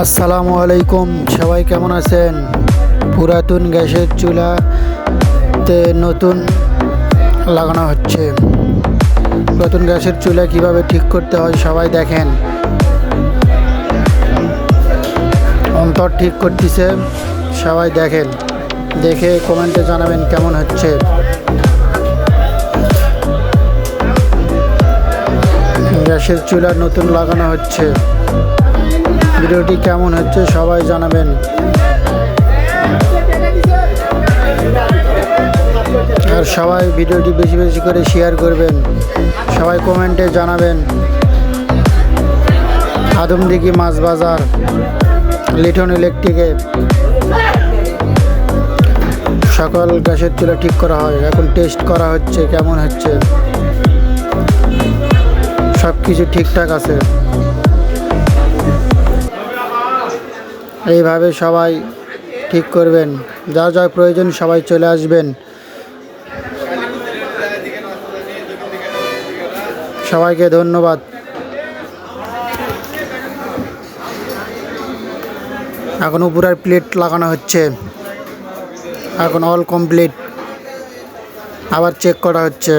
আসসালামু আলাইকুম, সবাই কেমন আছেন? পুরাতন গ্যাসের চুলাতে নতুন লাগানো হচ্ছে। পুরাতন গ্যাসের চুলা কিভাবে ঠিক করতে হয় সবাই দেখেন। অন্তর ঠিক করতেছে, সবাই দেখেন, দেখে কমেন্টে জানাবেন কেমন হচ্ছে। গ্যাসের চুলা নতুন লাগানো হচ্ছে, ভিডিওটি কেমন হচ্ছে সবাই জানাবেন। আর সবাই ভিডিওটি বেশি বেশি করে শেয়ার করবেন, সবাই কমেন্টে জানাবেন। আদমদিঘি মাছ বাজার, লিটন ইলেকট্রিকে সকল গ্যাসের চুলা ঠিক করা হয়। এখন টেস্ট করা হচ্ছে কেমন হচ্ছে, সব কিছু ঠিকঠাক আছে। এইভাবে সবাই ঠিক করবেন, যা যা প্রয়োজন সবাই চলে আসবেন। সবাইকে ধন্যবাদ। এখন উপরের প্লেট লাগানো হচ্ছে, এখন অল কমপ্লিট, আবার চেক করা হচ্ছে।